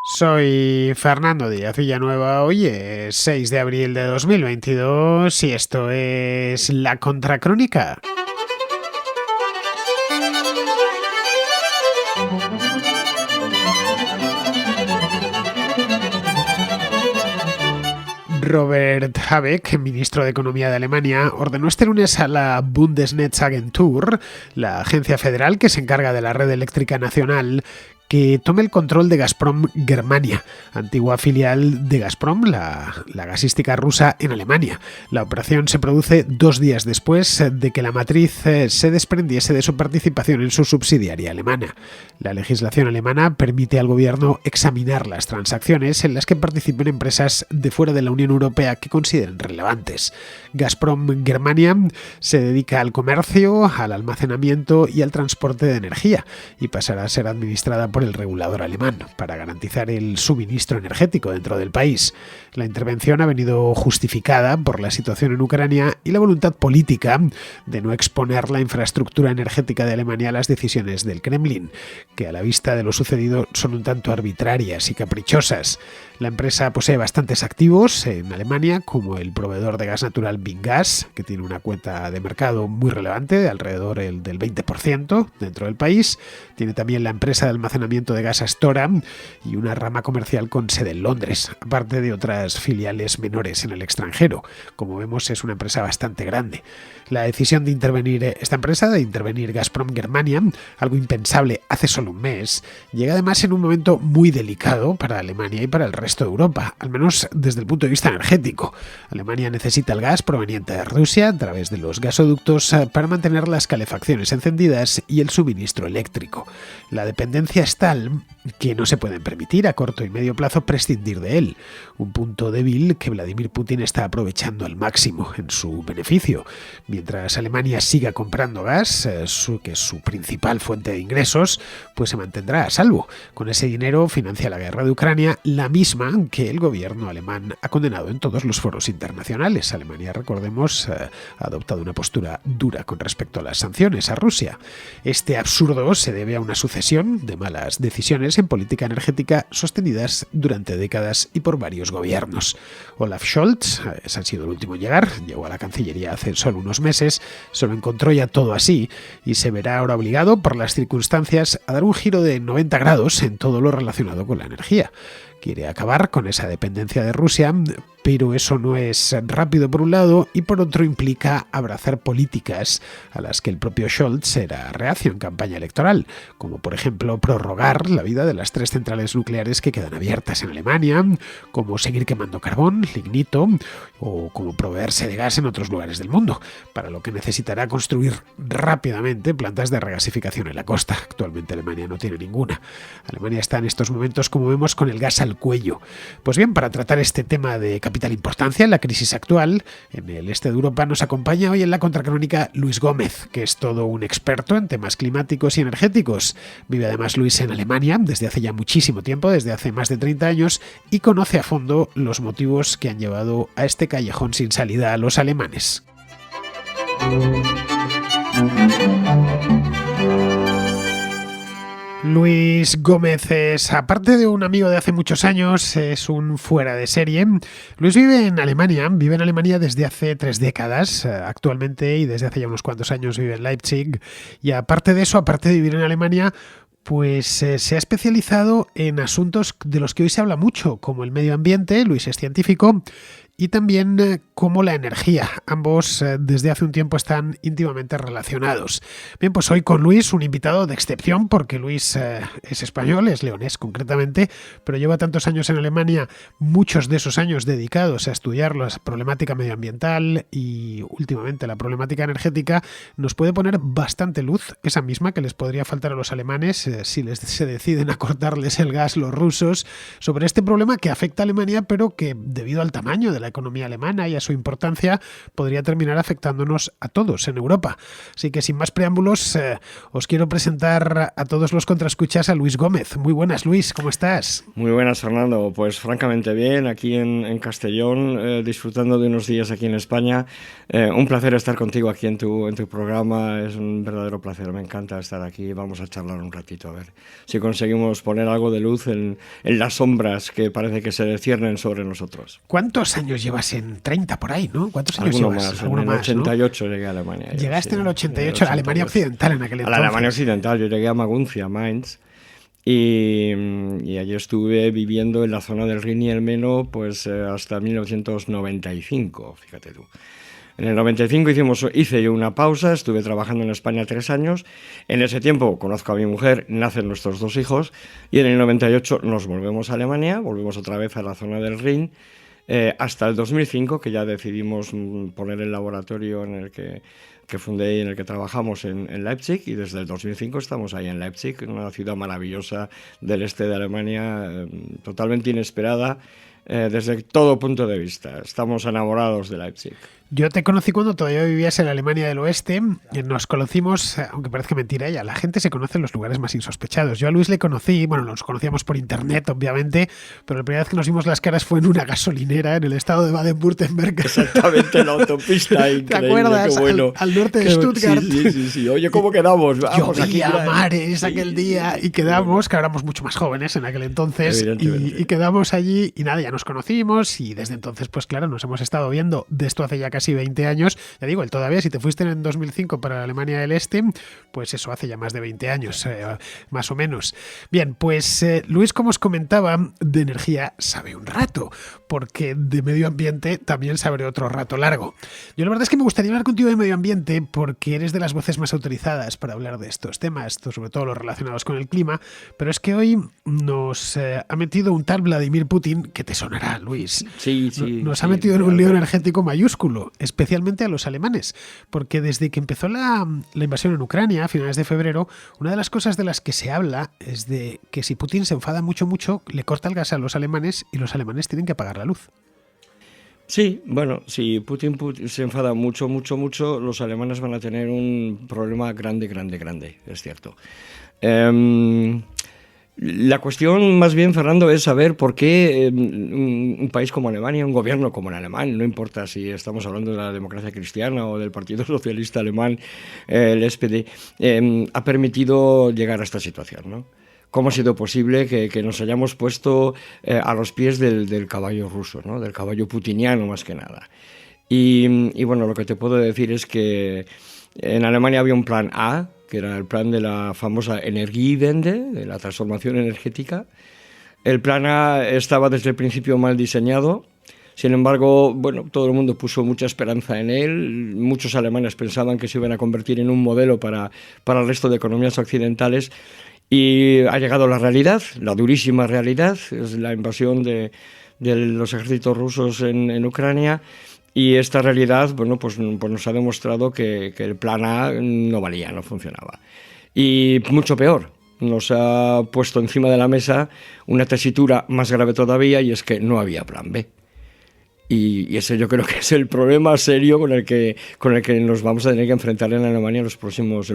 Soy Fernando Díaz Villanueva, hoy es 6 de abril de 2022 y esto es La Contracrónica. Robert Habeck, ministro de Economía de Alemania, ordenó este lunes a la Bundesnetzagentur, la agencia federal que se encarga de la red eléctrica nacional, que tome el control de Gazprom Germania, antigua filial de Gazprom, la gasística rusa en Alemania. La operación se produce 2 días después de que la matriz se desprendiese de su participación en su subsidiaria alemana. La legislación alemana permite al gobierno examinar las transacciones en las que participen empresas de fuera de la Unión Europea que consideren relevantes. Gazprom Germania se dedica al comercio, al almacenamiento y al transporte de energía y pasará a ser administrada por el regulador alemán para garantizar el suministro energético dentro del país. La intervención ha venido justificada por la situación en Ucrania y la voluntad política de no exponer la infraestructura energética de Alemania a las decisiones del Kremlin, que a la vista de lo sucedido son un tanto arbitrarias y caprichosas. La empresa posee bastantes activos en Alemania, como el proveedor de gas natural Vingas, que tiene una cuota de mercado muy relevante, de alrededor del 20% dentro del país. Tiene también la empresa de almacenamiento de gas Astora y una rama comercial con sede en Londres, aparte de otras filiales menores en el extranjero. Como vemos, es una empresa bastante grande. La decisión de intervenir esta empresa, de intervenir Gazprom Germania, algo impensable hace solo un mes, llega además en un momento muy delicado para Alemania y para el resto de Europa, al menos desde el punto de vista energético. Alemania necesita el gas proveniente de Rusia a través de los gasoductos para mantener las calefacciones encendidas y el suministro eléctrico. La dependencia es tal que no se pueden permitir a corto y medio plazo prescindir de él, un punto débil que Vladimir Putin está aprovechando al máximo en su beneficio. Mientras Alemania siga comprando gas, que es su principal fuente de ingresos, pues se mantendrá a salvo. Con ese dinero financia la guerra de Ucrania, la misma que el gobierno alemán ha condenado en todos los foros internacionales. Alemania, recordemos, ha adoptado una postura dura con respecto a las sanciones a Rusia. Este absurdo se debe a una sucesión de malas decisiones en política energética sostenidas durante décadas y por varios gobiernos. Olaf Scholz ha sido el último en llegar, llegó a la Cancillería hace solo unos meses, se lo encontró ya todo así y se verá ahora obligado por las circunstancias a dar un giro de 90 grados en todo lo relacionado con la energía. Quiere acabar con esa dependencia de Rusia, pero eso no es rápido por un lado y por otro implica abrazar políticas a las que el propio Scholz era reacio en campaña electoral, como por ejemplo prorrogar la vida de las 3 centrales nucleares que quedan abiertas en Alemania, como seguir quemando carbón, lignito o como proveerse de gas en otros lugares del mundo, para lo que necesitará construir rápidamente plantas de regasificación en la costa. Actualmente Alemania no tiene ninguna. Alemania está en estos momentos, como vemos, con el gas al cuello. Pues bien, para tratar este tema de capital importancia en la crisis actual, en el este de Europa nos acompaña hoy en la Contracrónica Luis Gómez, que es todo un experto en temas climáticos y energéticos. Vive además Luis en Alemania desde hace ya muchísimo tiempo, desde hace más de 30 años, y conoce a fondo los motivos que han llevado a este callejón sin salida a los alemanes. Luis Gómez es, aparte de un amigo de hace muchos años, es un fuera de serie. Luis vive en Alemania desde hace 3 décadas actualmente, y desde hace ya unos cuantos años vive en Leipzig. Y aparte de eso, aparte de vivir en Alemania, pues se ha especializado en asuntos de los que hoy se habla mucho, como el medio ambiente. Luis es científico. Y también como la energía. Ambos desde hace un tiempo están íntimamente relacionados. Bien, pues hoy con Luis, un invitado de excepción, porque Luis es español, es leonés concretamente, pero lleva tantos años en Alemania, muchos de esos años dedicados a estudiar la problemática medioambiental y últimamente la problemática energética. Nos puede poner bastante luz, esa misma que les podría faltar a los alemanes si se deciden a cortarles el gas los rusos, sobre este problema que afecta a Alemania, pero que debido al tamaño de la economía alemana y a su importancia, podría terminar afectándonos a todos en Europa. Así que sin más preámbulos, os quiero presentar a todos los contraescuchas a Luis Gómez. Muy buenas, Luis, ¿cómo estás? Muy buenas, Fernando. Pues francamente bien, aquí en Castellón, disfrutando de unos días aquí en España. Un placer estar contigo aquí en tu programa, es un verdadero placer, me encanta estar aquí. Vamos a charlar un ratito, a ver si conseguimos poner algo de luz en las sombras que parece que se ciernen sobre nosotros. ¿Cuántos años llevas? En 30 por ahí, ¿no? ¿Cuántos años Alguno llevas? más, en el 88, ¿no? Llegué a Alemania. Llegaste en el 88, a la Alemania Occidental en aquel entonces. A la Alemania Occidental, yo llegué a Maguncia, Mainz. Y allí estuve viviendo en la zona del Rin y el Meno pues hasta 1995, fíjate tú. En el 95 hice yo una pausa, estuve trabajando en España 3 años. En ese tiempo conozco a mi mujer, nacen nuestros 2 hijos y en el 98 nos volvemos a Alemania, volvemos otra vez a la zona del Rin, hasta el 2005 que ya decidimos poner el laboratorio en el que fundé y en el que trabajamos en Leipzig, y desde el 2005 estamos ahí en Leipzig, una ciudad maravillosa del este de Alemania, totalmente inesperada desde todo punto de vista. Estamos enamorados de Leipzig. Yo te conocí cuando todavía vivías en la Alemania del Oeste. Nos conocimos, aunque parezca mentira, ya la gente se conoce en los lugares más insospechados. Yo a Luis le conocí, bueno, nos conocíamos por internet, obviamente, pero la primera vez que nos vimos las caras fue en una gasolinera en el estado de Baden-Württemberg. Exactamente, en la autopista. ¿Te acuerdas? Bueno. Al norte de Stuttgart. Sí. Oye, ¿cómo quedamos? Vamos, llovía a mares aquel día y quedamos, que éramos mucho más jóvenes en aquel entonces, y quedamos allí y nada, ya nos conocimos y desde entonces, pues claro, nos hemos estado viendo de esto hace ya casi 20 años. Ya digo, todavía si te fuiste en 2005 para la Alemania del Este, pues eso hace ya más de 20 años, más o menos. Bien, pues Luis, como os comentaba, de energía sabe un rato, porque de medio ambiente también sabré otro rato largo. Yo la verdad es que me gustaría hablar contigo de medio ambiente porque eres de las voces más autorizadas para hablar de estos temas, sobre todo los relacionados con el clima, pero es que hoy nos ha metido un tal Vladimir Putin, que te sonará, Luis. Sí. Nos ha metido en un lío energético mayúsculo, especialmente a los alemanes, porque desde que empezó la invasión en Ucrania a finales de febrero, una de las cosas de las que se habla es de que si Putin se enfada mucho, le corta el gas a los alemanes y los alemanes tienen que pagar la luz. Sí, bueno, si Putin se enfada mucho, los alemanes van a tener un problema grande, es cierto. La cuestión más bien, Fernando, es saber por qué un país como Alemania, un gobierno como el alemán, no importa si estamos hablando de la democracia cristiana o del Partido Socialista Alemán, el SPD, ha permitido llegar a esta situación, ¿no? ¿Cómo ha sido posible que nos hayamos puesto a los pies del caballo ruso, ¿no? Del caballo putiniano más que nada? Y bueno, lo que te puedo decir es que en Alemania había un plan A, que era el plan de la famosa Energiewende, de la transformación energética. El plan A estaba desde el principio mal diseñado. Sin embargo, bueno, todo el mundo puso mucha esperanza en él. Muchos alemanes pensaban que se iban a convertir en un modelo para el resto de economías occidentales. Y ha llegado la realidad, la durísima realidad, es la invasión de los ejércitos rusos en Ucrania. Y esta realidad, bueno, pues nos ha demostrado que el plan A no valía, no funcionaba. Y mucho peor, nos ha puesto encima de la mesa una tesitura más grave todavía, y es que no había plan B. Y ese yo creo que es el problema serio con el que nos vamos a tener que enfrentar en Alemania en los próximos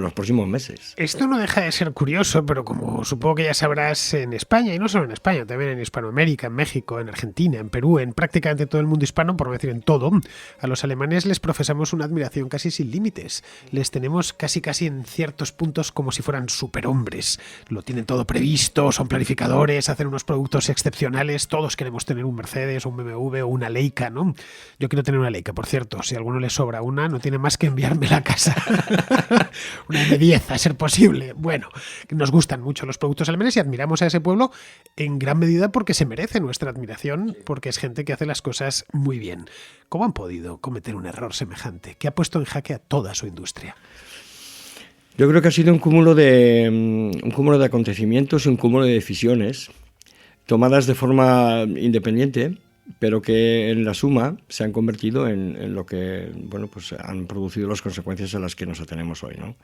meses. Esto no deja de ser curioso, pero como supongo que ya sabrás, en España, y no solo en España, también en Hispanoamérica, en México, en Argentina, en Perú, en prácticamente todo el mundo hispano, por no decir en todo, a los alemanes les profesamos una admiración casi sin límites. Les tenemos casi en ciertos puntos como si fueran superhombres. Lo tienen todo previsto, son planificadores, hacen unos productos excepcionales. Todos queremos tener un Mercedes, un BMW o una Leica, ¿no? Yo quiero tener una Leica, por cierto. Si a alguno le sobra una, no tiene más que enviármela a casa. Una M10, a ser posible. Bueno, nos gustan mucho los productos alemanes y admiramos a ese pueblo en gran medida porque se merece nuestra admiración, porque es gente que hace las cosas muy bien. ¿Cómo han podido cometer un error semejante que ha puesto en jaque a toda su industria? Yo creo que ha sido un cúmulo de acontecimientos y un cúmulo de decisiones tomadas de forma independiente, pero que en la suma se han convertido en lo que, bueno, pues han producido las consecuencias a las que nos atenemos hoy, ¿no?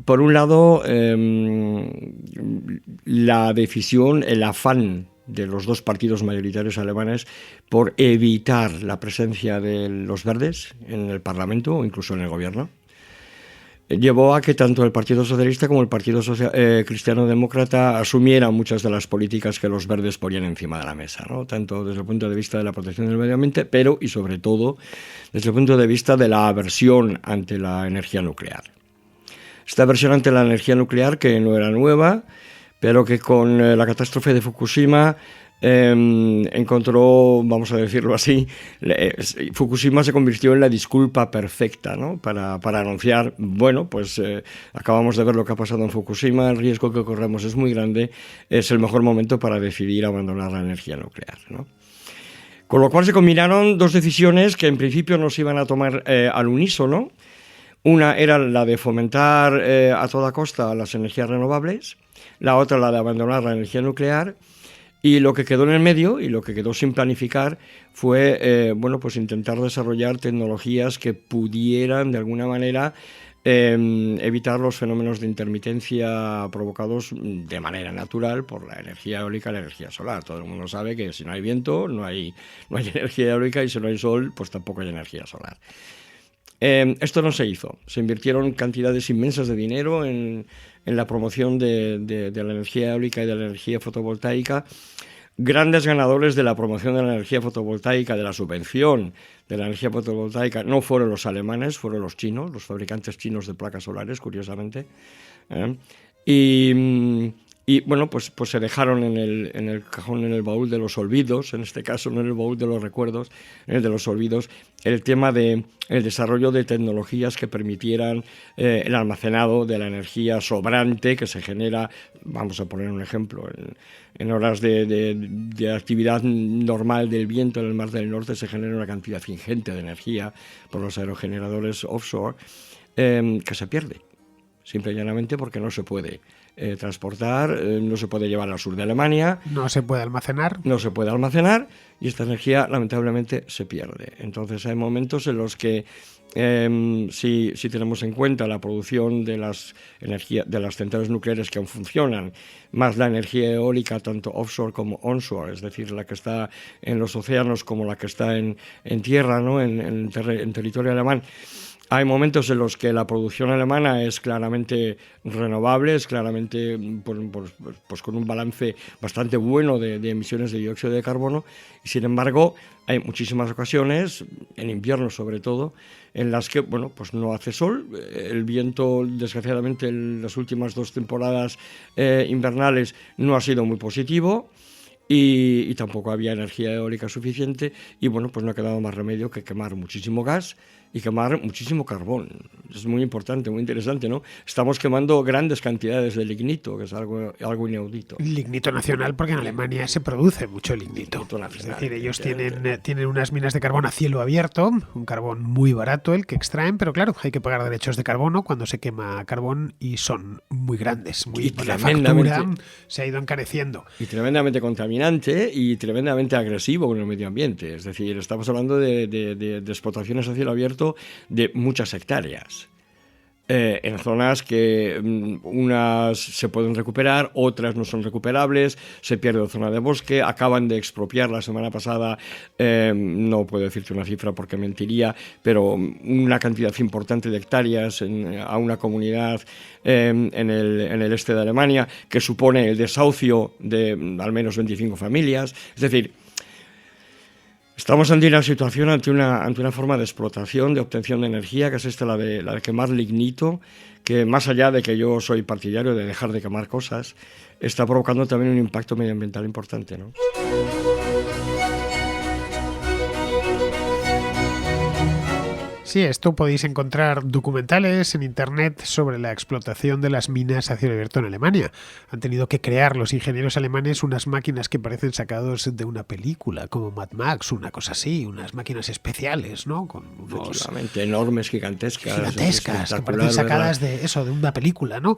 Por un lado, la decisión, el afán de los dos partidos mayoritarios alemanes por evitar la presencia de los verdes en el Parlamento o incluso en el gobierno. Llevó a que tanto el Partido Socialista como el Partido Cristiano Demócrata asumieran muchas de las políticas que los verdes ponían encima de la mesa, ¿no? Tanto desde el punto de vista de la protección del medio ambiente, pero y sobre todo desde el punto de vista de la aversión ante la energía nuclear. Esta aversión ante la energía nuclear, que no era nueva, pero que con la catástrofe de Fukushima encontró, vamos a decirlo así, Fukushima se convirtió en la disculpa perfecta, ¿no? para anunciar, bueno, pues acabamos de ver lo que ha pasado en Fukushima, el riesgo que corremos es muy grande, es el mejor momento para decidir abandonar la energía nuclear, ¿no? Con lo cual se combinaron dos decisiones que en principio no se iban a tomar al unísono. Una era la de fomentar a toda costa las energías renovables, la otra la de abandonar la energía nuclear. Y lo que quedó en el medio, y lo que quedó sin planificar, fue pues intentar desarrollar tecnologías que pudieran, de alguna manera, evitar los fenómenos de intermitencia provocados de manera natural por la energía eólica y la energía solar. Todo el mundo sabe que si no hay viento, no hay energía eólica, y si no hay sol, pues tampoco hay energía solar. Esto no se hizo. Se invirtieron cantidades inmensas de dinero en la promoción de la energía eólica y de la energía fotovoltaica. Grandes ganadores de la promoción de la energía fotovoltaica, de la subvención de la energía fotovoltaica, no fueron los alemanes, fueron los chinos, los fabricantes chinos de placas solares, curiosamente. Y bueno, pues se dejaron en el cajón, en el baúl de los olvidos, en este caso no en el baúl de los recuerdos, en el de los olvidos, el tema del desarrollo de tecnologías que permitieran el almacenado de la energía sobrante que se genera, vamos a poner un ejemplo, en horas de actividad normal del viento en el Mar del Norte se genera una cantidad ingente de energía por los aerogeneradores offshore que se pierde, simple y llanamente porque no se puede transportar, no se puede llevar al sur de Alemania. No se puede almacenar. No se puede almacenar y esta energía lamentablemente se pierde. Entonces hay momentos en los que si tenemos en cuenta la producción de las centrales nucleares que aún funcionan, más la energía eólica tanto offshore como onshore, es decir, la que está en los océanos como la que está en tierra, ¿no? en territorio alemán, hay momentos en los que la producción alemana es claramente renovable, es claramente pues con un balance bastante bueno de emisiones de dióxido de carbono, y sin embargo hay muchísimas ocasiones, en invierno sobre todo, en las que pues no hace sol, el viento desgraciadamente en las últimas 2 temporadas invernales no ha sido muy positivo, y tampoco había energía eólica suficiente, y pues no ha quedado más remedio que quemar muchísimo gas y quemar muchísimo carbón. Es muy importante, muy interesante, ¿no? Estamos quemando grandes cantidades de lignito, que es algo inaudito. Lignito nacional, porque en Alemania se produce mucho lignito. Es decir, ellos tienen unas minas de carbón a cielo abierto, un carbón muy barato el que extraen, pero claro, hay que pagar derechos de carbono cuando se quema carbón y son muy grandes. La factura se ha ido encareciendo. Y tremendamente contaminante y tremendamente agresivo con el medio ambiente. Es decir, estamos hablando de explotaciones a cielo abierto de muchas hectáreas, en zonas que unas se pueden recuperar, otras no son recuperables, se pierde zona de bosque, acaban de expropiar la semana pasada, no puedo decirte una cifra porque mentiría, pero una cantidad importante de hectáreas a una comunidad en el este de Alemania, que supone el desahucio de al menos 25 familias, es decir, estamos ante una situación, ante una forma de explotación, de obtención de energía, que es la de quemar lignito, que más allá de que yo soy partidario de dejar de quemar cosas, está provocando también un impacto medioambiental importante, ¿no? Sí, esto podéis encontrar documentales en internet sobre la explotación de las minas a cielo abierto en Alemania. Han tenido que crear los ingenieros alemanes unas máquinas que parecen sacados de una película, como Mad Max, una cosa así, unas máquinas especiales, ¿no? Con unos enormes, gigantescas, que parecen sacadas de una película, ¿no?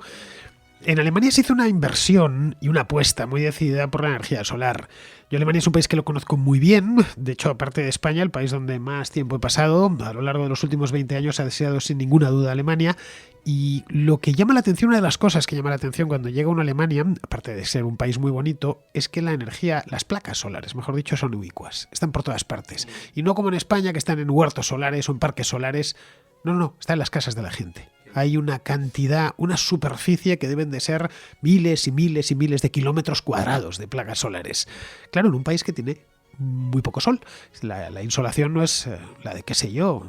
En Alemania se hizo una inversión y una apuesta muy decidida por la energía solar. Yo Alemania es un país que lo conozco muy bien. De hecho, aparte de España, el país donde más tiempo he pasado, a lo largo de los últimos 20 años ha sido sin ninguna duda Alemania. Y lo que llama la atención, una de las cosas que llama la atención cuando llega uno a Alemania, aparte de ser un país muy bonito, es que la energía, las placas solares, mejor dicho, son ubicuas. Están por todas partes. Y no como en España, que están en huertos solares o en parques solares. No, están en las casas de la gente. Hay una cantidad, una superficie que deben de ser miles y miles y miles de kilómetros cuadrados de placas solares. Claro, en un país que tiene muy poco sol. La insolación no es la de, qué sé yo,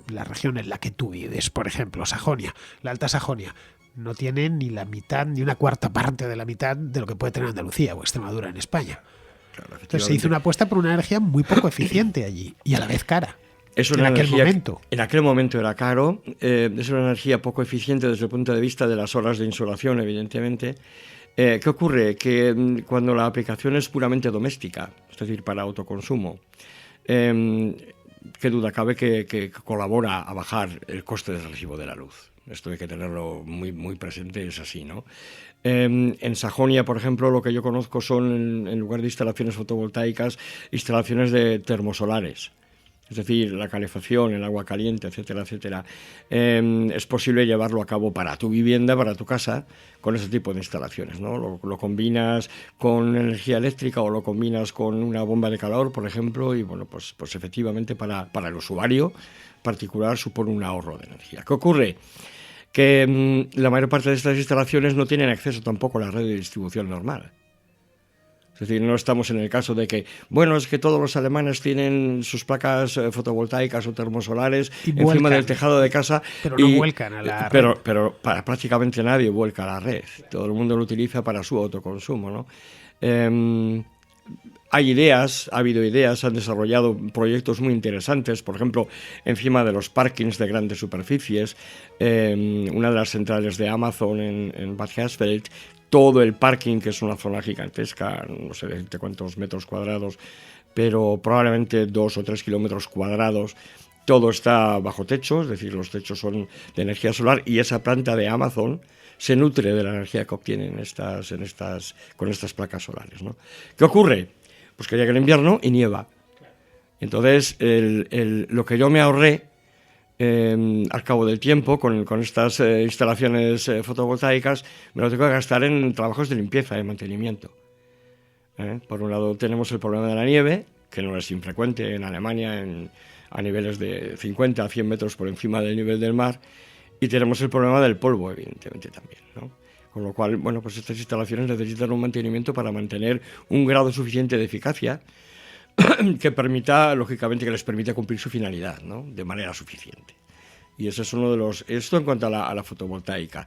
la región en la que tú vives, por ejemplo, Sajonia, la Alta Sajonia, no tiene ni la mitad, ni una cuarta parte de la mitad de lo que puede tener Andalucía o Extremadura en España. Claro, entonces se hizo una apuesta por una energía muy poco eficiente allí y a la vez cara. Es una energía, en aquel momento era caro, es una energía poco eficiente desde el punto de vista de las horas de insolación, evidentemente. ¿Qué ocurre? Que cuando la aplicación es puramente doméstica, es decir, para autoconsumo, qué duda cabe que colabora a bajar el coste del recibo de la luz. Esto hay que tenerlo muy, muy presente, es así, ¿no? En Sajonia, por ejemplo, lo que yo conozco son, en lugar de instalaciones fotovoltaicas, instalaciones de termosolares. Es decir, la calefacción, el agua caliente, etcétera, etcétera. Es posible llevarlo a cabo para tu vivienda, para tu casa, con ese tipo de instalaciones, ¿no? Lo combinas con energía eléctrica o lo combinas con una bomba de calor, por ejemplo, y bueno, pues efectivamente para el usuario particular supone un ahorro de energía. ¿Qué ocurre? Que la mayor parte de estas instalaciones no tienen acceso tampoco a la red de distribución normal. Es decir, no estamos en el caso de que, bueno, es que todos los alemanes tienen sus placas fotovoltaicas o termosolares encima del tejado de casa. Pero no vuelcan a la red. Pero prácticamente nadie vuelca a la red. Todo el mundo lo utiliza para su autoconsumo, ¿no? Hay ideas, ha habido ideas, han desarrollado proyectos muy interesantes, por ejemplo, encima de los parkings de grandes superficies, una de las centrales de Amazon en Bad Hersfeld, todo el parking, que es una zona gigantesca, no sé de cuántos metros cuadrados, pero probablemente 2 o 3 kilómetros cuadrados, todo está bajo techo, es decir, los techos son de energía solar y esa planta de Amazon se nutre de la energía que obtienen con estas placas solares, ¿no? ¿Qué ocurre? Pues que llega el invierno y nieva. Entonces, lo que yo me ahorré al cabo del tiempo con estas instalaciones fotovoltaicas, me lo tengo que gastar en trabajos de limpieza y mantenimiento. Por un lado tenemos el problema de la nieve, que no es infrecuente en Alemania, a niveles de 50 a 100 metros por encima del nivel del mar, y tenemos el problema del polvo, evidentemente, también, ¿no? Con lo cual, bueno, pues estas instalaciones necesitan un mantenimiento para mantener un grado suficiente de eficacia que permita, lógicamente, que les permita cumplir su finalidad, ¿no? De manera suficiente. Y ese es uno de los... Esto en cuanto a la fotovoltaica.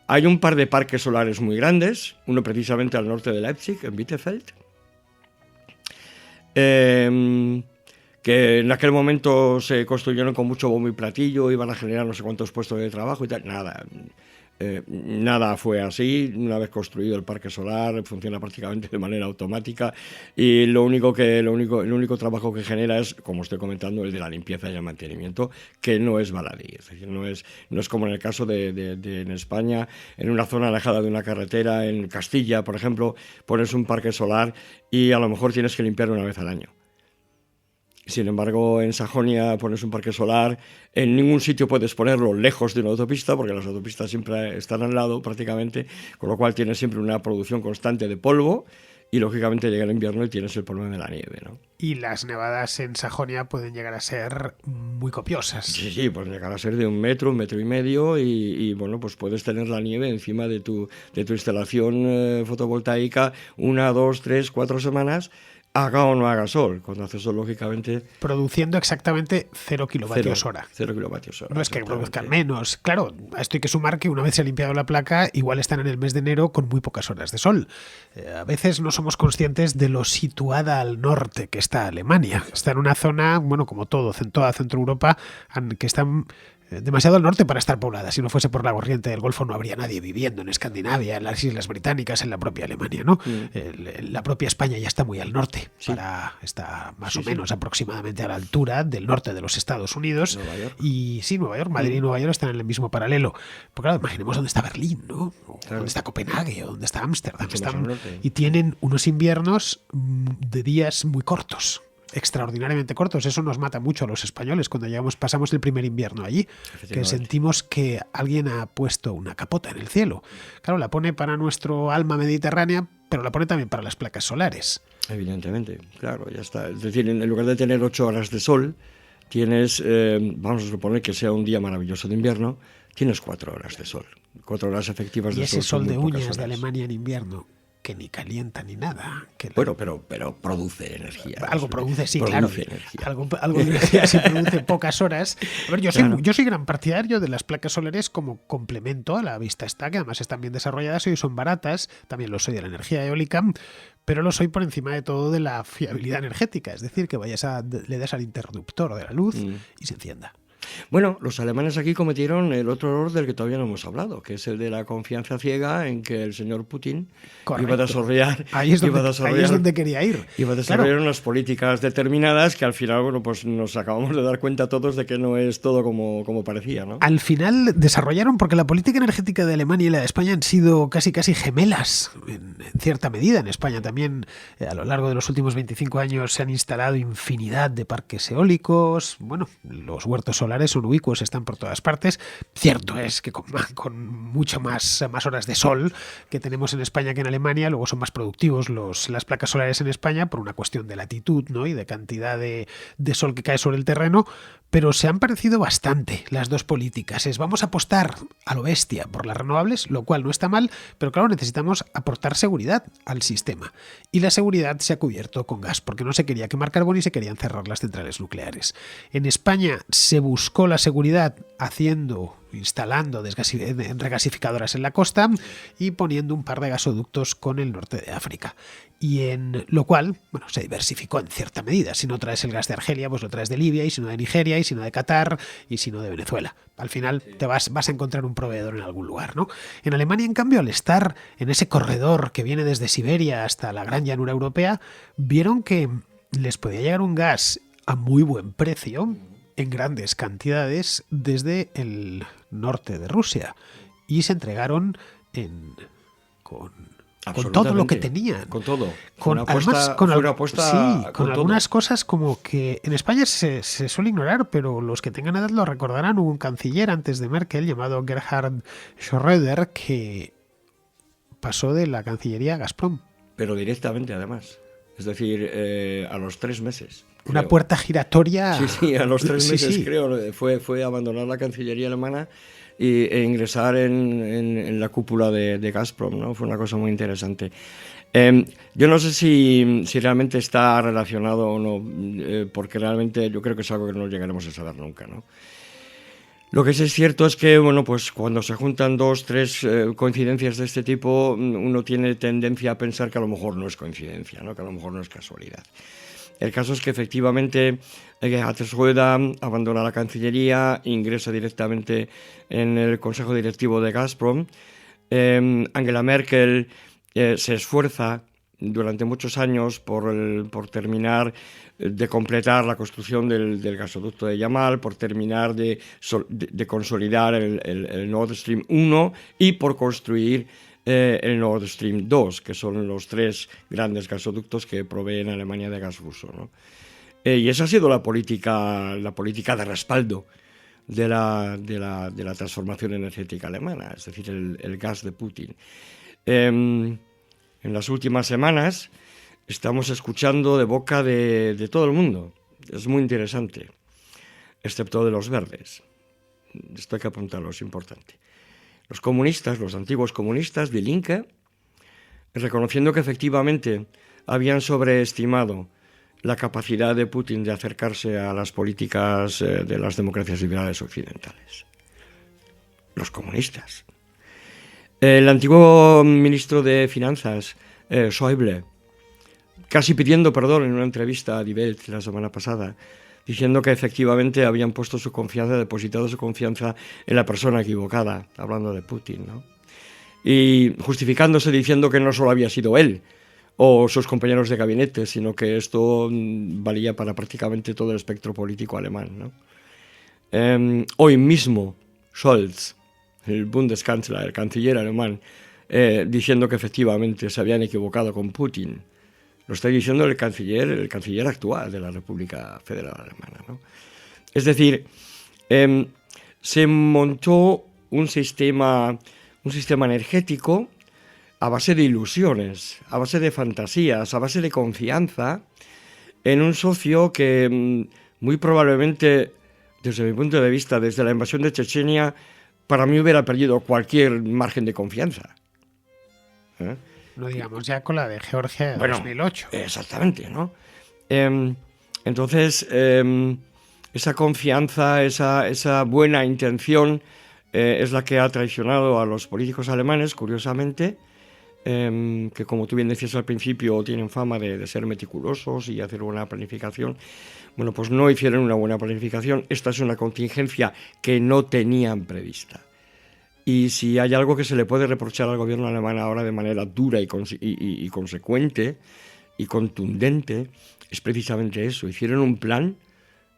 Hay un par de parques solares muy grandes, uno precisamente al norte de Leipzig, en Bielefeld, que en aquel momento se construyeron con mucho bombo y platillo, iban a generar no sé cuántos puestos de trabajo y tal. Nada fue así. Una vez construido el parque solar, funciona prácticamente de manera automática y el único trabajo que genera es, como estoy comentando, el de la limpieza y el mantenimiento, que no es baladí. Es decir, no es como en el caso de en España, en una zona alejada de una carretera, en Castilla, por ejemplo, pones un parque solar y a lo mejor tienes que limpiarlo una vez al año. Sin embargo, en Sajonia pones un parque solar, en ningún sitio puedes ponerlo lejos de una autopista, porque las autopistas siempre están al lado prácticamente, con lo cual tienes siempre una producción constante de polvo y lógicamente llega el invierno y tienes el problema de la nieve, ¿no? Y las nevadas en Sajonia pueden llegar a ser muy copiosas. Sí, pueden llegar a ser de 1 metro, 1,5 metros y bueno, pues puedes tener la nieve encima de tu instalación fotovoltaica 1, 2, 3, 4 semanas, haga o no haga sol. Cuando hace sol, lógicamente... Produciendo exactamente 0 kilovatios hora. 0 kilovatios hora. No es que produzcan menos. Claro, a esto hay que sumar que una vez se ha limpiado la placa, igual están en el mes de enero con muy pocas horas de sol. A veces no somos conscientes de lo situada al norte que está Alemania. Está en una zona, bueno, como todo, en toda Centro Europa, que están demasiado al norte para estar poblada. Si no fuese por la corriente del Golfo no habría nadie viviendo en Escandinavia, en las Islas Británicas, en la propia Alemania, ¿no? La propia España ya está muy al norte, está más o menos aproximadamente a la altura del norte de los Estados Unidos. Nueva York. Y sí, Nueva York, Madrid y Nueva York están en el mismo paralelo. Porque claro, imaginemos dónde está Berlín, ¿no? O dónde está Copenhague, o dónde está Ámsterdam. Y tienen unos inviernos de días muy cortos, extraordinariamente cortos. Eso nos mata mucho a los españoles cuando pasamos el primer invierno allí, que sentimos que alguien ha puesto una capota en el cielo. Claro, la pone para nuestro alma mediterránea, pero la pone también para las placas solares. Evidentemente, claro, ya está. Es decir, en lugar de tener 8 horas de sol, tienes, vamos a suponer que sea un día maravilloso de invierno, tienes 4 horas de sol. 4 horas efectivas de sol. Y ese sol de uñas de Alemania en invierno, que ni calienta ni nada. Bueno, pero produce energía. Algo produce, sí, produce claro. Energía. Algo de energía se produce pocas horas. A ver, yo soy gran partidario de las placas solares como complemento a la vista está, que además están bien desarrolladas y son baratas. También lo soy de la energía eólica, pero lo soy por encima de todo de la fiabilidad energética. Es decir, que le das al interruptor de la luz y se encienda. Bueno, los alemanes aquí cometieron el otro error del que todavía no hemos hablado, que es el de la confianza ciega en que el señor Putin iba a desarrollar, ahí es donde quería ir. Iba a desarrollar unas políticas determinadas que al final, bueno, pues nos acabamos de dar cuenta todos de que no es todo como parecía, ¿no? Al final desarrollaron, porque la política energética de Alemania y la de España han sido casi gemelas, en cierta medida. En España también, a lo largo de los últimos 25 años, se han instalado infinidad de parques eólicos. Bueno, los huertos solares son ubicuos, están por todas partes. Cierto es que con mucho más horas de sol que tenemos en España que en Alemania, luego son más productivos las placas solares en España por una cuestión de latitud, ¿no? Y de cantidad de sol que cae sobre el terreno, pero se han parecido bastante las dos políticas. Vamos a apostar a lo bestia por las renovables, lo cual no está mal, pero claro, necesitamos aportar seguridad al sistema. Y la seguridad se ha cubierto con gas, porque no se quería quemar carbón y se querían cerrar las centrales nucleares. En España se buscó la seguridad instalando regasificadoras en la costa y poniendo un par de gasoductos con el norte de África. Y en lo cual, bueno, se diversificó en cierta medida. Si no traes el gas de Argelia, pues lo traes de Libia, y si no de Nigeria, y si no de Qatar, y si no de Venezuela. Al final te vas a encontrar un proveedor en algún lugar, ¿no? En Alemania, en cambio, al estar en ese corredor que viene desde Siberia hasta la gran llanura europea, vieron que les podía llegar un gas a muy buen precio, en grandes cantidades, desde el norte de Rusia, y se entregaron con todo lo que tenían. Con todo. Con algunas cosas como que en España se suele ignorar, pero los que tengan edad lo recordarán. Hubo un canciller antes de Merkel llamado Gerhard Schröder que pasó de la Cancillería a Gazprom. Pero directamente, además. Es decir, a los 3 meses. Una puerta giratoria. Sí, a los 3 meses, creo. Fue abandonar la Cancillería alemana e ingresar en la cúpula de Gazprom, ¿no? Fue una cosa muy interesante. Yo no sé si realmente está relacionado o no, porque realmente yo creo que es algo que no llegaremos a saber nunca, ¿no? Lo que sí es cierto es que, bueno, pues cuando se juntan 2, 3 coincidencias de este tipo, uno tiene tendencia a pensar que a lo mejor no es coincidencia, ¿no? Que a lo mejor no es casualidad. El caso es que efectivamente Gerhard Schröder abandona la Cancillería, ingresa directamente en el Consejo Directivo de Gazprom. Angela Merkel se esfuerza durante muchos años por terminar de completar la construcción del gasoducto de Yamal, por terminar de consolidar el Nord Stream 1 y por construir el Nord Stream 2, que son los 3 grandes gasoductos que proveen Alemania de gas ruso, ¿no? Y esa ha sido la política de respaldo de la transformación energética alemana, es decir, el gas de Putin. En las últimas semanas estamos escuchando de boca de todo el mundo, es muy interesante, excepto de los verdes. Esto hay que apuntarlo, es importante. Los comunistas, los antiguos comunistas, Die Linke, reconociendo que efectivamente habían sobreestimado la capacidad de Putin de acercarse a las políticas de las democracias liberales occidentales. Los comunistas. El antiguo ministro de Finanzas, Schäuble, casi pidiendo perdón en una entrevista a Die Welt la semana pasada, diciendo que efectivamente habían puesto su confianza, depositado su confianza en la persona equivocada, hablando de Putin, ¿no? Y justificándose diciendo que no solo había sido él o sus compañeros de gabinete, sino que esto valía para prácticamente todo el espectro político alemán, ¿no? Hoy mismo Scholz, el Bundeskanzler, el canciller alemán, diciendo que efectivamente se habían equivocado con Putin. Lo está diciendo el canciller actual de la República Federal Alemana, ¿no? Es decir, se montó un sistema energético a base de ilusiones, a base de fantasías, a base de confianza en un socio que muy probablemente, desde mi punto de vista, desde la invasión de Chechenia, para mí hubiera perdido cualquier margen de confianza. No digamos ya con la de Georgia de 2008. Exactamente, ¿no? Entonces, esa confianza, esa buena intención es la que ha traicionado a los políticos alemanes, curiosamente, que como tú bien decías al principio, tienen fama de ser meticulosos y hacer una planificación. Bueno, pues no hicieron una buena planificación. Esta es una contingencia que no tenían prevista. Y si hay algo que se le puede reprochar al gobierno alemán ahora de manera dura y consecuente y contundente, es precisamente eso. Hicieron un plan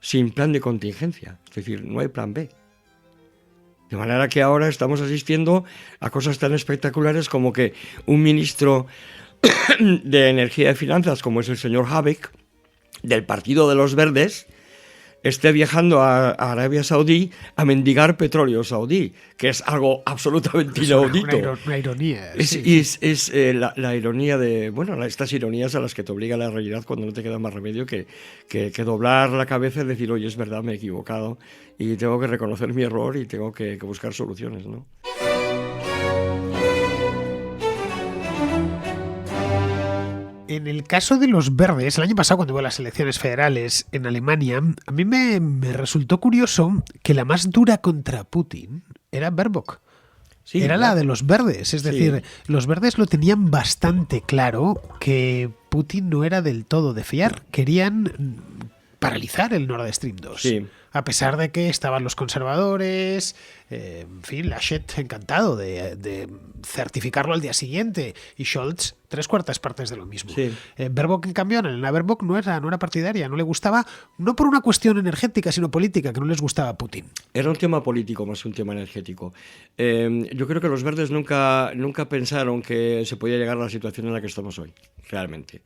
sin plan de contingencia. Es decir, no hay plan B. De manera que ahora estamos asistiendo a cosas tan espectaculares como que un ministro de Energía y Finanzas, como es el señor Habeck, del Partido de los Verdes, esté viajando a Arabia Saudí a mendigar petróleo saudí, que es algo absolutamente inaudito. Una ironía. Es la ironía de, bueno, estas ironías a las que te obliga la realidad cuando no te queda más remedio que doblar la cabeza y decir, oye, es verdad, me he equivocado y tengo que reconocer mi error y tengo que buscar soluciones, ¿no? En el caso de los verdes, el año pasado cuando hubo las elecciones federales en Alemania, a mí me resultó curioso que la más dura contra Putin era Baerbock. Sí, era la de los verdes, es decir, los verdes lo tenían bastante claro que Putin no era del todo de fiar. Querían paralizar el Nord Stream 2. Sí. A pesar de que estaban los conservadores, en fin, Laschet encantado de certificarlo al día siguiente y Scholz 3/4 partes de lo mismo. Sí. Baerbock, en cambio, Annalena Baerbock no era partidaria, no le gustaba, no por una cuestión energética, sino política, que no les gustaba a Putin. Era un tema político más que un tema energético. Yo creo que los verdes nunca pensaron que se podía llegar a la situación en la que estamos hoy, realmente.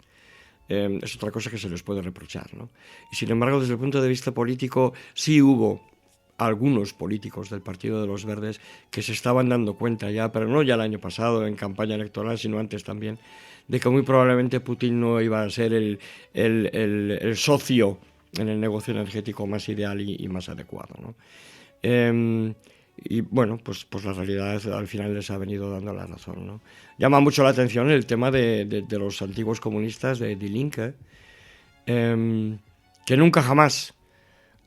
Es otra cosa que se les puede reprochar, ¿no? Y sin embargo, desde el punto de vista político, sí hubo algunos políticos del Partido de los Verdes que se estaban dando cuenta ya, pero no ya el año pasado en campaña electoral, sino antes también, de que muy probablemente Putin no iba a ser el socio en el negocio energético más ideal y más adecuado, ¿no? Y bueno, pues la realidad al final les ha venido dando la razón, ¿no? Llama mucho la atención el tema de los antiguos comunistas de Die Linke, que nunca jamás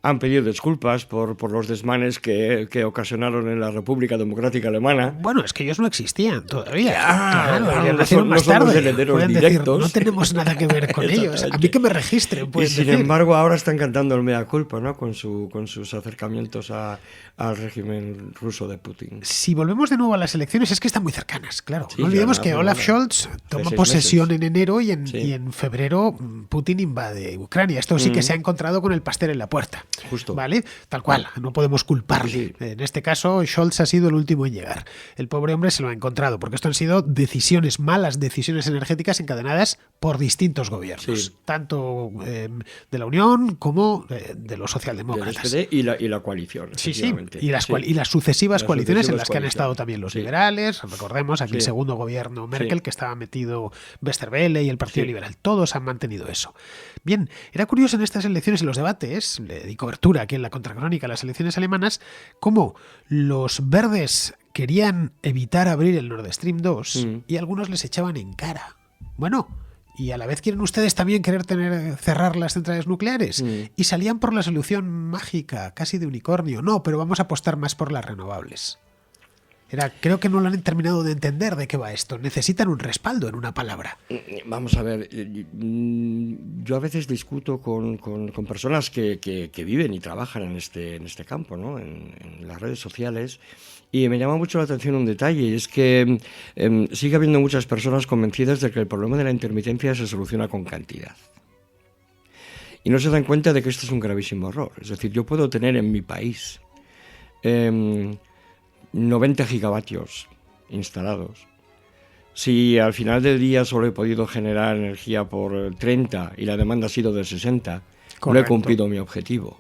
han pedido disculpas por los desmanes que ocasionaron en la República Democrática Alemana. Bueno, es que ellos no existían todavía. Nacieron más tarde. Los herederos directos. No tenemos nada que ver con ellos. A mí que me registren. Y sin embargo, ahora están cantando el mea culpa, ¿no? Con sus acercamientos al régimen ruso de Putin. Si volvemos de nuevo a las elecciones, es que están muy cercanas, claro. Sí, no olvidemos que Olaf Scholz toma posesión en enero y en febrero Putin invade Ucrania. Esto sí que se ha encontrado con el pastel en la puerta. Justo. ¿Vale? Tal cual, no podemos culparle. Sí. En este caso, Scholz ha sido el último en llegar. El pobre hombre se lo ha encontrado, porque esto han sido malas decisiones energéticas encadenadas por distintos gobiernos, tanto de la Unión como de los socialdemócratas. Del SPD y la coalición. Sí, y las sucesivas coaliciones en las que han estado también los liberales. Recordemos aquí el segundo gobierno Merkel, que estaba metido Westerwelle y el Partido Liberal. Todos han mantenido eso. Bien, era curioso en estas elecciones, en los debates, le di cobertura aquí en la Contracrónica, las elecciones alemanas, cómo los verdes querían evitar abrir el Nord Stream 2 y algunos les echaban en cara. Bueno, y a la vez quieren ustedes también cerrar las centrales nucleares y salían por la solución mágica, casi de unicornio. No, pero vamos a apostar más por las renovables. Creo que no lo han terminado de entender de qué va esto. Necesitan un respaldo en una palabra. Vamos a ver, yo a veces discuto con personas que viven y trabajan en este campo, ¿no? En las redes sociales, y me llama mucho la atención un detalle, y es que sigue habiendo muchas personas convencidas de que el problema de la intermitencia se soluciona con cantidad. Y no se dan cuenta de que esto es un gravísimo error. Es decir, yo puedo tener en mi país 90 gigavatios instalados. Si al final del día solo he podido generar energía por 30 y la demanda ha sido de 60, correcto, no he cumplido mi objetivo.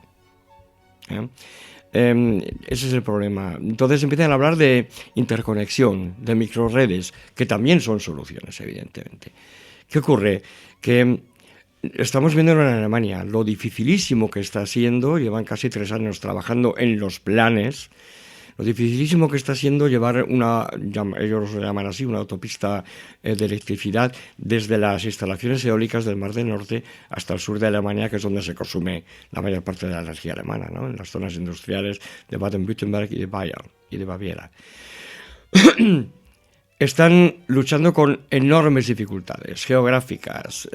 Ese es el problema. Entonces empiezan a hablar de interconexión, de microredes, que también son soluciones, evidentemente. ¿Qué ocurre? Que estamos viendo en Alemania lo dificilísimo que está siendo, llevan casi 3 años trabajando en los planes, lo dificilísimo que está siendo llevar ellos lo llaman así, una autopista de electricidad desde las instalaciones eólicas del Mar del Norte hasta el sur de Alemania, que es donde se consume la mayor parte de la energía alemana, ¿no? En las zonas industriales de Baden-Württemberg y de Bayern y de Baviera. Están luchando con enormes dificultades geográficas,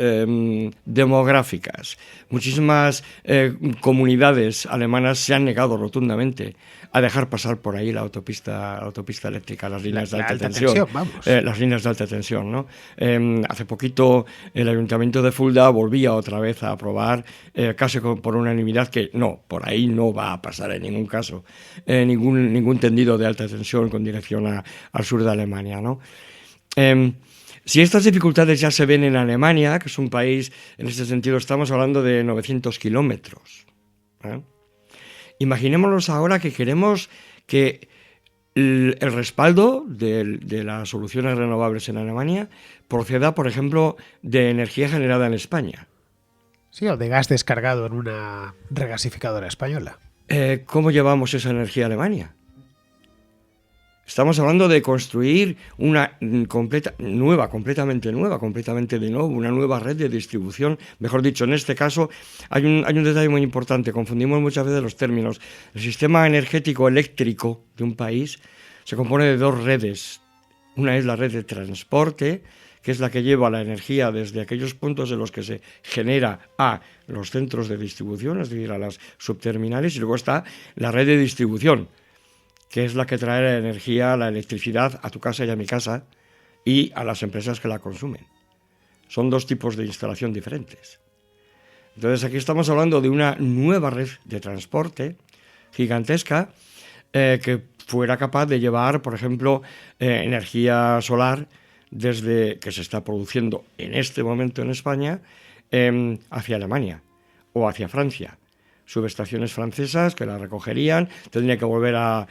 demográficas. Muchísimas comunidades alemanas se han negado rotundamente a dejar pasar por ahí la autopista eléctrica, las líneas de alta tensión. Las líneas de alta tensión, ¿no? Hace poquito el Ayuntamiento de Fulda volvía otra vez a aprobar, casi por unanimidad, que no, por ahí no va a pasar en ningún caso ningún tendido de alta tensión con dirección al sur de Alemania, ¿no? Si estas dificultades ya se ven en Alemania, que es un país, en este sentido estamos hablando de 900 kilómetros, imaginémonos ahora que queremos que el respaldo de las soluciones renovables en Alemania proceda, por ejemplo, de energía generada en España. Sí, o de gas descargado en una regasificadora española. ¿Cómo llevamos esa energía a Alemania? Estamos hablando de construir una completamente de nuevo, una nueva red de distribución. Mejor dicho, en este caso hay un detalle muy importante. Confundimos muchas veces los términos. El sistema energético eléctrico de un país se compone de 2 redes. Una es la red de transporte, que es la que lleva la energía desde aquellos puntos en los que se genera a los centros de distribución, es decir, a las subterminales, y luego está la red de distribución, que es la que trae la energía, la electricidad a tu casa y a mi casa y a las empresas que la consumen. Son 2 tipos de instalación diferentes. Entonces aquí estamos hablando de una nueva red de transporte gigantesca que fuera capaz de llevar, por ejemplo, energía solar desde que se está produciendo en este momento en España hacia Alemania o hacia Francia. Subestaciones francesas que la recogerían, tendría que volver a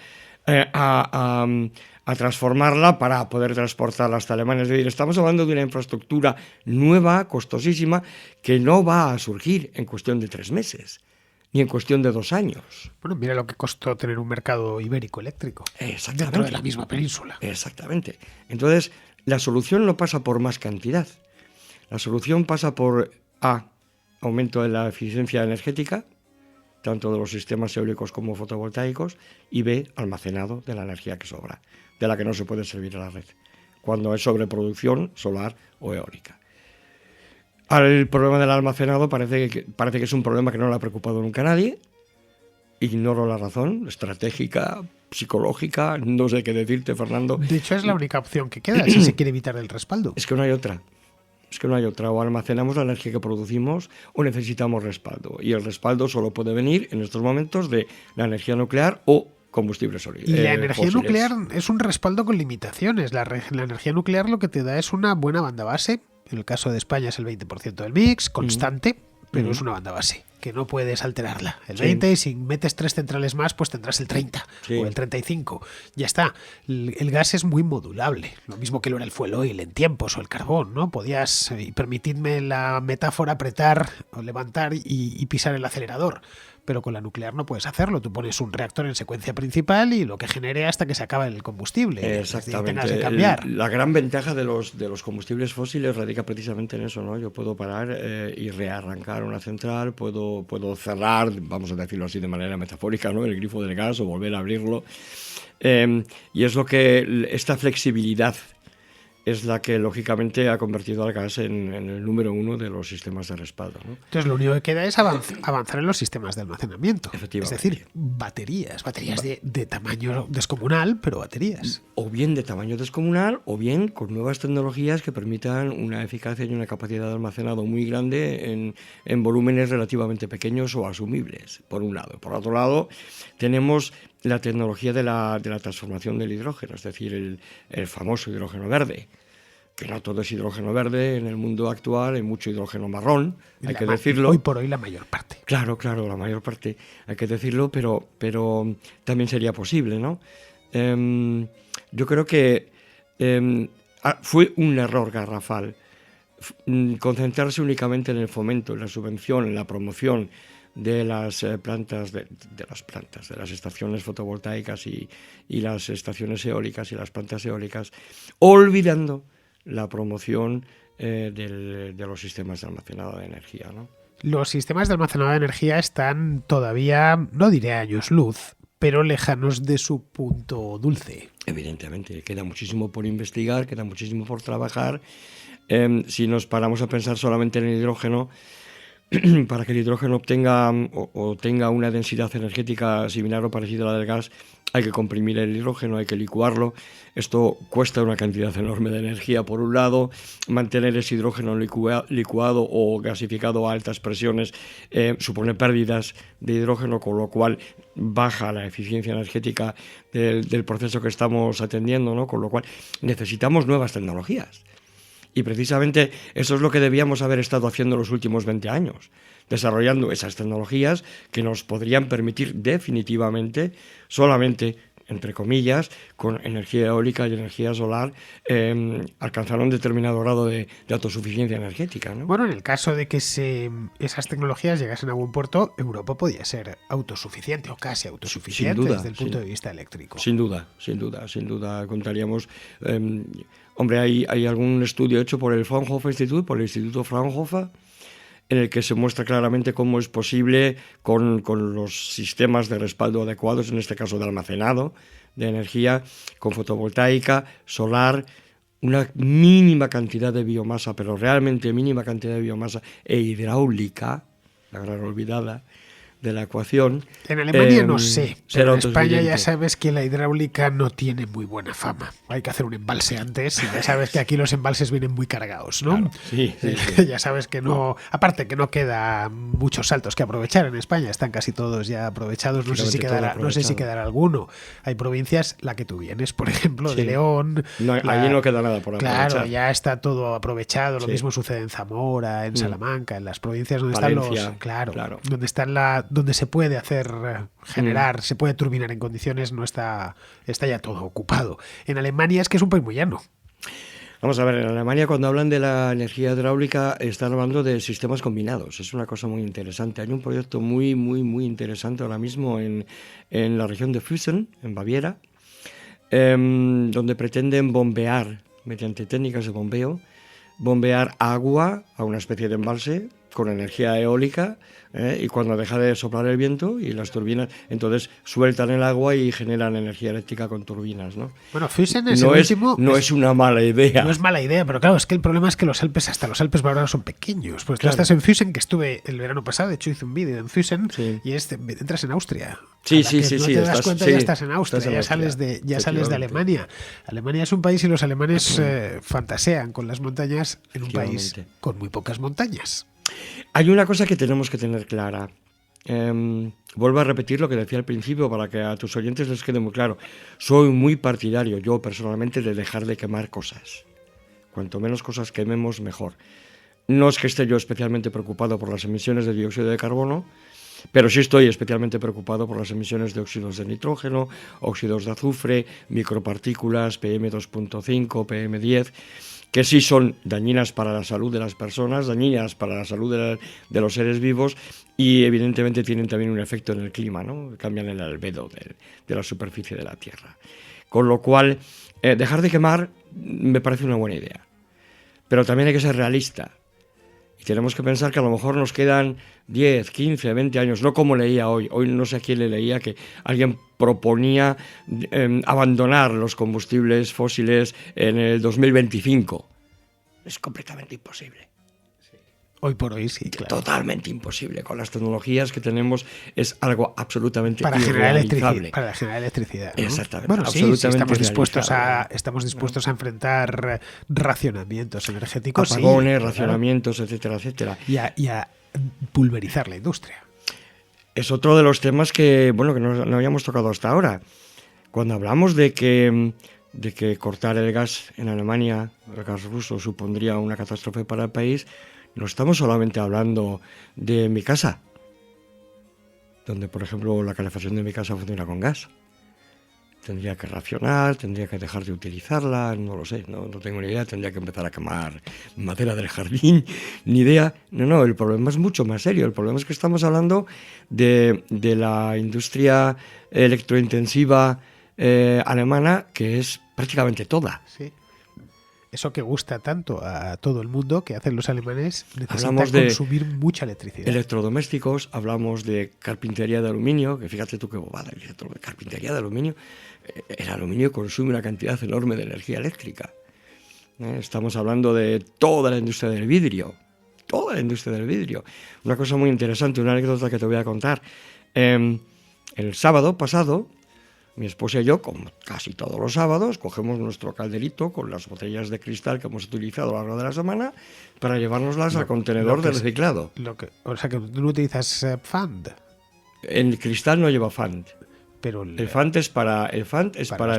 transformarla para poder transportarla hasta Alemania. Es decir, estamos hablando de una infraestructura nueva, costosísima, que no va a surgir en cuestión de 3 meses, ni en cuestión de 2 años. Bueno, mira lo que costó tener un mercado ibérico eléctrico dentro de la misma península. Exactamente. Entonces, la solución no pasa por más cantidad. La solución pasa por aumento de la eficiencia energética, tanto de los sistemas eólicos como fotovoltaicos, y B, almacenado de la energía que sobra, de la que no se puede servir a la red, cuando es sobreproducción solar o eólica. El problema del almacenado parece que es un problema que no le ha preocupado nunca a nadie. Ignoro la razón, estratégica, psicológica, no sé qué decirte, Fernando. De hecho, es la única opción que queda si se quiere evitar el respaldo. Es que no hay otra. O almacenamos la energía que producimos o necesitamos respaldo. Y el respaldo solo puede venir en estos momentos de la energía nuclear o combustibles sólidos. Y la energía nuclear es un respaldo con limitaciones. La energía nuclear lo que te da es una buena banda base. En el caso de España es el 20% del mix, constante, pero es una banda base, que no puedes alterarla. El 20, y si metes 3 centrales más, pues tendrás el 30 o el 35. Ya está. El gas es muy modulable, lo mismo que lo era el fuel oil en tiempos, o el carbón, ¿no? Podías, permitidme la metáfora, apretar o levantar y pisar el acelerador. pero con la nuclear no puedes hacerlo. Tú pones un reactor en secuencia principal y lo que genere hasta que se acaba el combustible. Exactamente. Tengas que cambiar. La gran ventaja de los combustibles fósiles radica precisamente en eso, ¿no? Yo puedo parar y rearrancar una central, puedo cerrar, vamos a decirlo así de manera metafórica, ¿no? El grifo del gas o volver a abrirlo. Y es lo que esta flexibilidad es la que lógicamente ha convertido al gas en el número uno de los sistemas de respaldo, ¿no? Entonces lo único que queda es avanzar en los sistemas de almacenamiento. Efectivamente. Es decir, baterías de tamaño descomunal, pero baterías. O bien de tamaño descomunal, o bien con nuevas tecnologías que permitan una eficacia y una capacidad de almacenado muy grande en volúmenes relativamente pequeños o asumibles, por un lado. Por otro lado, tenemos la tecnología de la transformación del hidrógeno, es decir, el famoso hidrógeno verde, que no todo es hidrógeno verde. En el mundo actual hay mucho hidrógeno marrón, hay que decirlo. Hoy por hoy la mayor parte. Claro, la mayor parte, hay que decirlo, pero también sería posible, ¿no? Yo creo que fue un error garrafal concentrarse únicamente en el fomento, en la subvención, en la promoción de las plantas, de las estaciones fotovoltaicas y las estaciones eólicas y las plantas eólicas, olvidando la promoción de los sistemas de almacenado de energía, ¿no? Los sistemas de almacenado de energía están todavía, no diré años luz, pero lejanos de su punto dulce. Evidentemente, queda muchísimo por investigar, queda muchísimo por trabajar. Si nos paramos a pensar solamente en el hidrógeno, para que el hidrógeno obtenga o tenga una densidad energética similar o parecida a la del gas, hay que comprimir el hidrógeno, hay que licuarlo. Esto cuesta una cantidad enorme de energía, por un lado. Mantener ese hidrógeno licuado o gasificado a altas presiones supone pérdidas de hidrógeno, con lo cual baja la eficiencia energética del proceso que estamos atendiendo, ¿no? Con lo cual necesitamos nuevas tecnologías. Y precisamente eso es lo que debíamos haber estado haciendo los últimos 20 años, desarrollando esas tecnologías que nos podrían permitir definitivamente, solamente, entre comillas, con energía eólica y energía solar, alcanzar un determinado grado de autosuficiencia energética, ¿no? Bueno, en el caso de que esas tecnologías llegasen a buen puerto, Europa podía ser autosuficiente o casi autosuficiente desde el punto de vista eléctrico. Sin duda, contaríamos... Hombre, hay algún estudio hecho por el Fraunhofer Institute, por el Instituto Fraunhofer, en el que se muestra claramente cómo es posible, con los sistemas de respaldo adecuados, en este caso de almacenado de energía, con fotovoltaica, solar, una mínima cantidad de biomasa, pero realmente mínima cantidad de biomasa, e hidráulica, la gran olvidada de la ecuación. En Alemania no sé, pero en España ya sabes que la hidráulica no tiene muy buena fama. Hay que hacer un embalse antes y ya sabes que aquí los embalses vienen muy cargados, ¿no? Claro, sí. Ya sabes que no, aparte que no queda muchos saltos que aprovechar en España, están casi todos ya aprovechados, no sé si quedará alguno. Hay provincias, la que tú vienes, por ejemplo, de León. Allí no queda nada por aprovechar. Claro, ya está todo aprovechado, lo mismo sucede en Zamora, en Salamanca, en las provincias donde Valencia, están donde están donde se puede hacer generar, se puede turbinar en condiciones, no está ya todo ocupado. En Alemania es que es un país muy llano. Vamos a ver, en Alemania cuando hablan de la energía hidráulica están hablando de sistemas combinados. Es una cosa muy interesante. Hay un proyecto muy interesante ahora mismo en la región de Füssen, en Baviera, donde pretenden bombear, mediante técnicas de bombear agua a una especie de embalse con energía eólica, y cuando deja de soplar el viento y las turbinas, entonces sueltan el agua y generan energía eléctrica con turbinas, ¿no? Bueno, Füssen es el último... No es una mala idea. No es mala idea, pero claro, es que el problema es que los Alpes, hasta los Alpes ahora son pequeños. Pues claro. Tú estás en Füssen, que estuve el verano pasado, de hecho hice un vídeo en Füssen, y entras en Austria. Sí. No te das cuenta, ya estás en Austria, ya sales de Alemania. Alemania es un país y los alemanes fantasean con las montañas en un país con muy pocas montañas. Hay una cosa que tenemos que tener clara. Vuelvo a repetir lo que decía al principio para que a tus oyentes les quede muy claro. Soy muy partidario, yo personalmente, de dejar de quemar cosas. Cuanto menos cosas quememos, mejor. No es que esté yo especialmente preocupado por las emisiones de dióxido de carbono, pero sí estoy especialmente preocupado por las emisiones de óxidos de nitrógeno, óxidos de azufre, micropartículas, PM2.5, PM10... que sí son dañinas para la salud de las personas, dañinas para la salud de los seres vivos y evidentemente tienen también un efecto en el clima, ¿no? Cambian el albedo de la superficie de la Tierra. Con lo cual, dejar de quemar me parece una buena idea. Pero también hay que ser realista. Y tenemos que pensar que a lo mejor nos quedan 10, 15, 20 años, no como leía hoy. Hoy no sé a quién le leía que alguien proponía abandonar los combustibles fósiles en el 2025. Es completamente imposible. Hoy por hoy sí, claro. Totalmente imposible. Con las tecnologías que tenemos es algo absolutamente para irrealizable. Para generar electricidad, ¿no? Exactamente. Bueno, absolutamente sí, estamos dispuestos a enfrentar racionamientos energéticos. Apagones, racionamientos, etcétera, etcétera. Y a pulverizar la industria. Es otro de los temas que no habíamos tocado hasta ahora. Cuando hablamos de que cortar el gas en Alemania, el gas ruso, supondría una catástrofe para el país, no estamos solamente hablando de mi casa, donde, por ejemplo, la calefacción de mi casa funciona con gas. Tendría que racionar, tendría que dejar de utilizarla, no lo sé, no tengo ni idea, tendría que empezar a quemar madera del jardín, ni idea. No, el problema es mucho más serio. El problema es que estamos hablando de la industria electrointensiva alemana, que es prácticamente toda. Sí. Eso que gusta tanto a todo el mundo, que hacen los alemanes, necesita consumir mucha electricidad. Electrodomésticos, hablamos de carpintería de aluminio, que fíjate tú qué bobada, carpintería de aluminio. El aluminio consume una cantidad enorme de energía eléctrica. Estamos hablando de toda la industria del vidrio. Toda la industria del vidrio. Una cosa muy interesante, una anécdota que te voy a contar. El sábado pasado, mi esposa y yo, como casi todos los sábados, cogemos nuestro calderito con las botellas de cristal que hemos utilizado a lo largo de la semana para llevárnoslas al contenedor de reciclado. O sea, que tú no utilizas Pfand. El cristal no lleva Pfand. Pero el Pfand es para el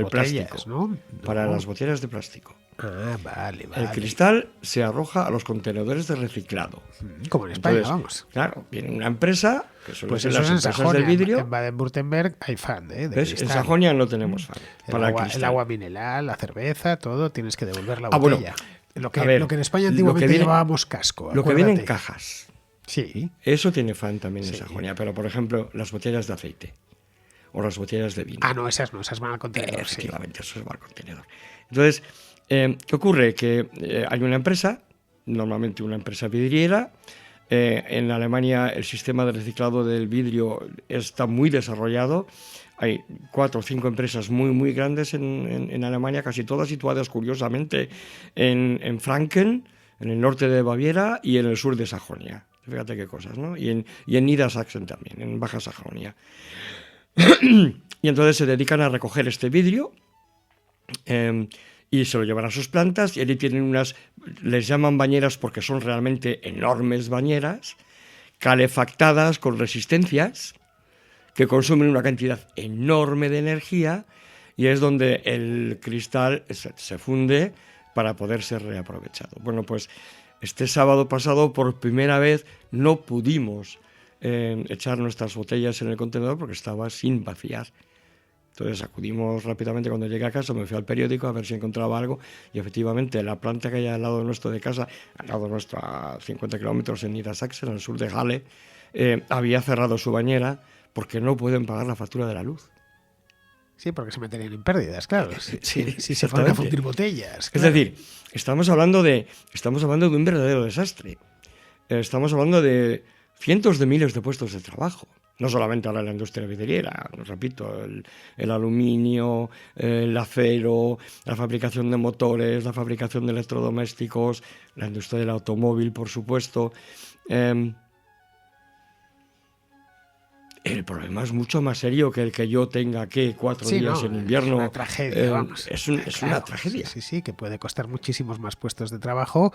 plástico, ¿no? Para las botellas de plástico. Ah, vale. El cristal se arroja a los contenedores de reciclado. Como en España, vamos. Claro, viene una empresa, que son pues las empresas del vidrio. En Baden-Württemberg hay Pfand, de cristal. En Sajonia no tenemos Pfand. El agua mineral, la cerveza, todo, tienes que devolver la botella. Lo que en España antiguamente llevábamos casco. Lo que viene en cajas. Sí. Eso tiene Pfand también en Sajonia, pero por ejemplo, las botellas de aceite o las botellas de vino. Ah, no, esas van al contenedor. Efectivamente, eso va al contenedor. Entonces, ¿qué ocurre? Que hay una empresa, normalmente una empresa vidriera. En Alemania el sistema de reciclado del vidrio está muy desarrollado. Hay 4 o 5 empresas muy, muy grandes en Alemania, casi todas situadas curiosamente en Franken, en el norte de Baviera y en el sur de Sajonia. Fíjate qué cosas, ¿no? Y en Niedersachsen también, en Baja Sajonia. Y entonces se dedican a recoger este vidrio y se lo llevan a sus plantas y allí tienen les llaman bañeras porque son realmente enormes bañeras, calefactadas con resistencias, que consumen una cantidad enorme de energía y es donde el cristal se funde para poder ser reaprovechado. Bueno, pues este sábado pasado por primera vez no pudimos echar nuestras botellas en el contenedor porque estaba sin vaciar. Entonces acudimos rápidamente cuando llegué a casa, me fui al periódico a ver si encontraba algo y efectivamente la planta que hay al lado nuestro de casa, al lado nuestro a 50 kilómetros en Niedersachsen, en el sur de Halle, había cerrado su bañera porque no pueden pagar la factura de la luz. Sí, porque se meterían en pérdidas, claro. Si se fueran a fundir botellas. Claro. Es decir, estamos hablando de un verdadero desastre. Estamos hablando de cientos de miles de puestos de trabajo. No solamente ahora en la industria vidriera, repito, el aluminio, el acero, la fabricación de motores, la fabricación de electrodomésticos, la industria del automóvil, por supuesto. El problema es mucho más serio que el que yo tenga 4 días en invierno. Es una tragedia, vamos. Es una tragedia. Sí, que puede costar muchísimos más puestos de trabajo.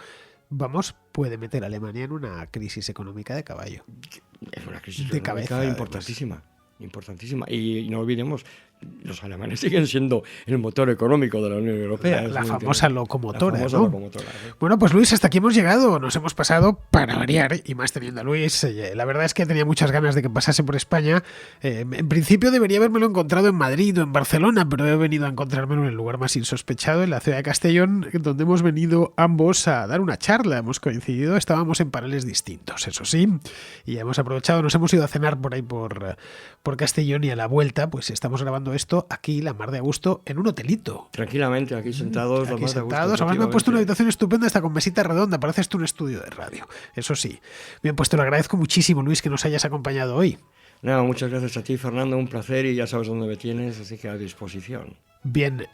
Puede meter a Alemania en una crisis económica de caballo. Es una crisis económica importantísima. Y no olvidemos los alemanes siguen siendo el motor económico de la Unión Europea. La famosa locomotora. La famosa ¿no? locomotora, ¿sí? Bueno, pues Luis, hasta aquí hemos llegado. Nos hemos pasado para variar, y más teniendo a Luis. La verdad es que tenía muchas ganas de que pasase por España. En principio debería habérmelo encontrado en Madrid o en Barcelona, pero he venido a encontrármelo en el lugar más insospechado, en la ciudad de Castellón, donde hemos venido ambos a dar una charla. Hemos coincidido, estábamos en paneles distintos, eso sí, y hemos aprovechado, nos hemos ido a cenar por ahí por Castellón, y a la vuelta pues estamos grabando esto aquí, la mar de a gusto, en un hotelito. Tranquilamente, aquí sentados. Aquí sentados, además me han puesto una habitación estupenda, hasta con mesita redonda, parece esto un estudio de radio, eso sí. Bien, pues te lo agradezco muchísimo, Luis, que nos hayas acompañado hoy. No, muchas gracias a ti, Fernando, un placer, y ya sabes dónde me tienes, así que a disposición. Bien,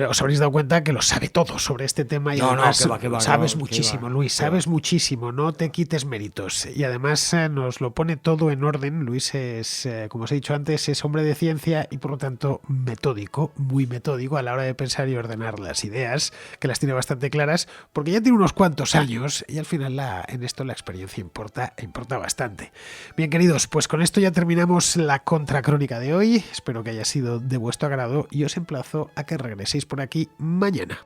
os habréis dado cuenta que lo sabe todo sobre este tema, y además sabes muchísimo, Luis, sabes muchísimo, no te quites méritos, y además nos lo pone todo en orden. Luis es, como os he dicho antes, es hombre de ciencia y por lo tanto metódico, muy metódico a la hora de pensar y ordenar las ideas, que las tiene bastante claras, porque ya tiene unos cuantos años y al final en esto la experiencia importa bastante. Bien, queridos, pues con esto ya terminamos la contracrónica de hoy. Espero que haya sido de vuestro agrado y os emplazo a que regreséis por aquí mañana.